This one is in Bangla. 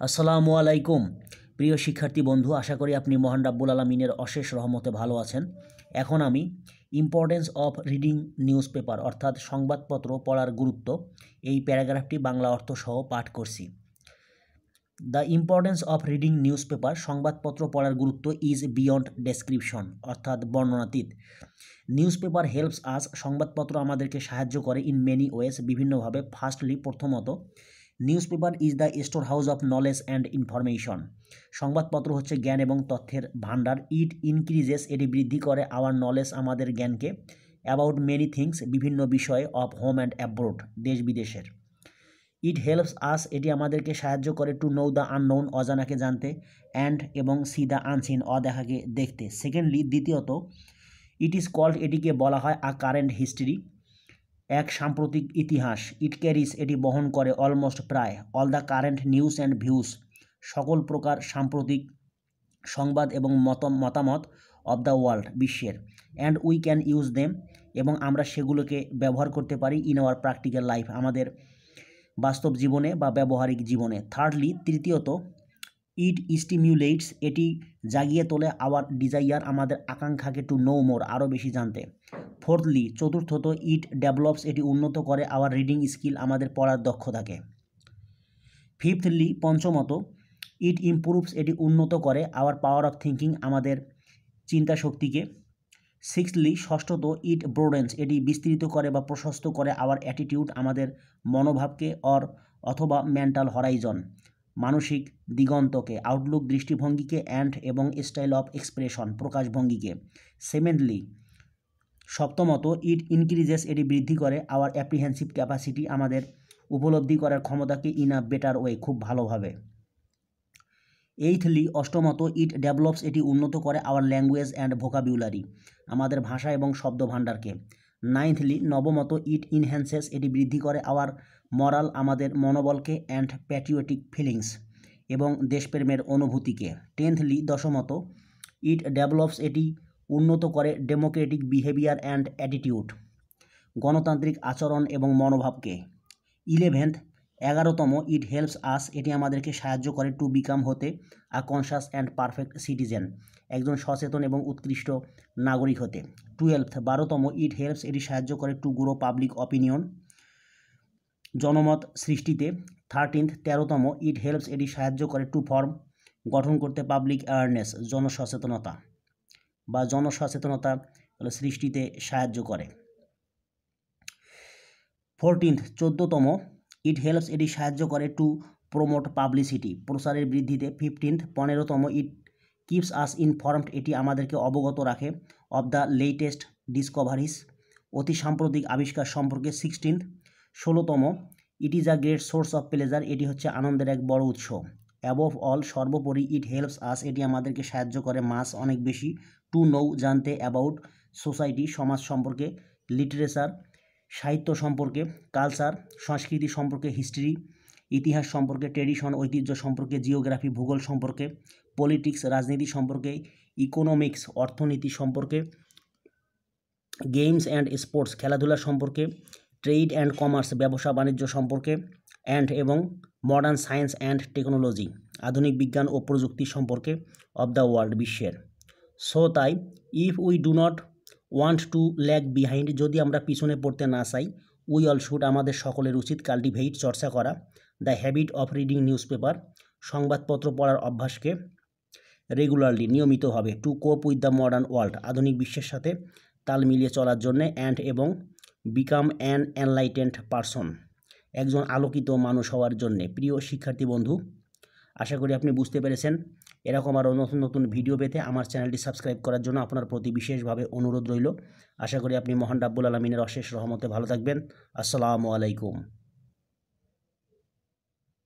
আসসালামু আলাইকুম প্রিয় শিক্ষার্থী বন্ধু, আশা করি আপনি মহান রাব্বুল আলামিনের অশেষ রহমতে ভালো আছেন। এখন আমি importance of reading news paper অর্থাৎ সংবাদপত্র পড়ার গুরুত্ব এই প্যারাগ্রাফটি বাংলা অর্থ সহ পাঠ করছি। The importance of reading news paper, সংবাদপত্র পড়ার গুরুত্ব ইজ বিয়ন্ড ডেসক্রিপশন অর্থাৎ বর্ণনাতীত। নিউজ পেপার হেল্পস আস, সংবাদপত্র আমাদেরকে সাহায্য করে ইন মেনি ওয়েজ, বিভিন্নভাবে। ফার্স্টলি, প্রথমত, news paper is the store house of knowledge and information. সংবাদপত্র হচ্ছে জ্ঞান এবং তথ্যের ভাণ্ডার। ইট ইনক্রিজেস, এটি বৃদ্ধি করে, আওয়ার নলেজ, আমাদের জ্ঞানকে, অ্যাবাউট মেনি থিংস, বিভিন্ন বিষয়ে, অফ হোম অ্যান্ড অ্যাব্রোড, দেশ বিদেশের। ইট হেল্পস আস, এটি আমাদেরকে সাহায্য করে, টু নো দ্য আননোন, অজানাকে জানতে, অ্যান্ড এবং সি দ্য আনসিন, অদেখাকে দেখতে। সেকেন্ডলি, দ্বিতীয়ত, ইট ইজ কল্ড, এটিকে বলা হয়, আ কারেন্ট হিস্ট্রি, এক সাম্প্রতিক ইতিহাস। ইট ক্যারিজ, এটি বহন করে, অলমোস্ট, প্রায়, all the current news and views, সকল প্রকার সাম্প্রতিক সংবাদ এবং মতামত, অব দ্য ওয়ার্ল্ড, বিশ্বের, and we can use them, এবং আমরা সেগুলোকে ব্যবহার করতে পারি, ইন আওয়ার প্র্যাকটিক্যাল লাইফ, আমাদের বাস্তব জীবনে বা ব্যবহারিক জীবনে। থার্ডলি, তৃতীয়ত, ইট স্টিমিউলেটস, এটি জাগিয়ে তোলে, আওয়ার ডিজাইয়ার, আমাদের আকাঙ্ক্ষাকে, টু নো মোর, আরও বেশি জানতে। ফোর্থলি, চতুর্থত, ইট ডেভেলপস, এটি উন্নত করে, আওয়ার রিডিং স্কিল, আমাদের পড়ার দক্ষতাকে। ফিফথলি, পঞ্চমত, ইট ইমপ্রুভস, এটি উন্নত করে, আওয়ার পাওয়ার অফ থিঙ্কিং, আমাদের চিন্তা শক্তিকে। সিক্সথলি, ষষ্ঠত, ইট ব্রোডেন্স, এটি বিস্তৃত করে বা প্রশস্ত করে, আওয়ার অ্যাটিটিউড, আমাদের মনোভাবকে, অথবা মেন্টাল হরাইজন, মানসিক দিগন্তকে, আউটলুক, দৃষ্টিভঙ্গিকে, অ্যান্ড এবং স্টাইল অফ এক্সপ্রেশন, প্রকাশভঙ্গিকে। সেভেন্থলি, সপ্তমত, ইট ইনক্রিজেস, এটি বৃদ্ধি করে, আওয়ার অ্যাপ্রিহেন্সিভ ক্যাপাসিটি, আমাদের উপলব্ধি করার ক্ষমতাকে, ইন আ বেটার ওয়ে, খুব ভালোভাবে। এইথলি, অষ্টমত, ইট ডেভেলপস, এটি উন্নত করে, আওয়ার ল্যাঙ্গুয়েজ অ্যান্ড ভোকাবিউলারি, আমাদের ভাষা এবং শব্দভাণ্ডারকে। নাইনথলি, নবমত, ইট ইনহ্যান্সেস, এটি বৃদ্ধি করে, আওয়ার মরাল, আমাদের মনোবলকে, অ্যান্ড প্যাট্রিয়টিক ফিলিংস, এবং দেশপ্রেমের অনুভূতিকে। টেন্থলি, দশমত, ইট ডেভেলপস, এটি উন্নত করে, ডেমোক্রেটিক বিহেভিয়ার অ্যান্ড অ্যাটিটিউড, গণতান্ত্রিক আচরণ এবং মনোভাবকে। ইলেভেন্থ, 11তম, ইট হেল্পস আস, এটি আমাদেরকে সাহায্য করে, টু বিকাম, হতে, আ কনসাস অ্যান্ড পারফেক্ট সিটিজেন, একজন সচেতন এবং উৎকৃষ্ট নাগরিক হতে। 12th, 12তম, ইট হেল্পস, এটি সাহায্য করে, টু গ্রো পাবলিক অপিনিয়ন, জনমত সৃষ্টিতে। 13th, 13তম, ইট হেল্পস, এটি সাহায্য করে, টু ফর্ম, গঠন করতে, পাবলিক অ্যাওয়ারনেস, জনসচেতনতা বা জনসচেতনতা সৃষ্টিতে সাহায্য করে। 14th, 14তম, ইট হেল্পস, এটি সাহায্য করে, টু প্রমোট পাবলিসিটি, প্রচারের বৃদ্ধিতে। 15th, 15তম, it keeps us informed, এটি আমাদেরকে অবগত রাখে, অব দ্য লেটেস্ট ডিসকভারিস, অতি সাম্প্রতিক আবিষ্কার সম্পর্কে। 16th, 16তম, it is a great source of pleasure, এটি হচ্ছে আনন্দের এক বড় উৎস। অ্যাবভ অল, সর্বোপরি, ইট হেল্পস আস, এটি আমাদেরকে সাহায্য করে, মাস, অনেক বেশি, টু নো, জানতে, অ্যাবাউট সোসাইটি, সমাজ সম্পর্কে, লিটারেচার, সাহিত্য সম্পর্কে, কালচার, সংস্কৃতি সম্পর্কে, হিস্ট্রি, ইতিহাস সম্পর্কে, ট্রেডিশন, ঐতিহ্য সম্পর্কে, জিওগ্রাফি, ভূগোল সম্পর্কে, পলিটিক্স, রাজনীতি সম্পর্কে, ইকোনমিক্স, অর্থনীতি সম্পর্কে, গেমস অ্যান্ড স্পোর্টস, খেলাধুলা সম্পর্কে, ট্রেড অ্যান্ড কমার্স, ব্যবসা বাণিজ্য সম্পর্কে, অ্যান্ড এবং মডার্ন সায়েন্স অ্যান্ড টেকনোলজি, আধুনিক বিজ্ঞান ও প্রযুক্তি সম্পর্কে, অব দ্য ওয়ার্ল্ড, বিশ্বের। সো তাই, if we do not want to lag behind, যদি আমরা পিছনে পড়তে না চাই, উই অল শুড, আমাদের সকলের উচিত, কাল্টিভেট, চর্চা করা, the habit of reading news paper, সংবাদপত্র পড়ার অভ্যাসকে, রেগুলারলি, নিয়মিতভাবে, টু কোপ উইথ দ্য মডার্ন ওয়ার্ল্ড, আধুনিক বিশ্বের সাথে তাল মিলিয়ে চলার জন্যে, অ্যান্ড এবং বিকাম অ্যান এনলাইটেন্ড পারসন, একজন আলোকিত মানুষ হওয়ার জন্যে। প্রিয় শিক্ষার্থী বন্ধু, আশা করি আপনি বুঝতে পেরেছেন। এরকম আরও নতুন নতুন ভিডিও পেতে আমার চ্যানেলটি সাবস্ক্রাইব করার জন্য আপনার প্রতি বিশেষভাবে অনুরোধ রইল। আশা করি আপনি মহান রাব্বুল আলামিনের অশেষ রহমতে ভালো থাকবেন। আসসালামু আলাইকুম।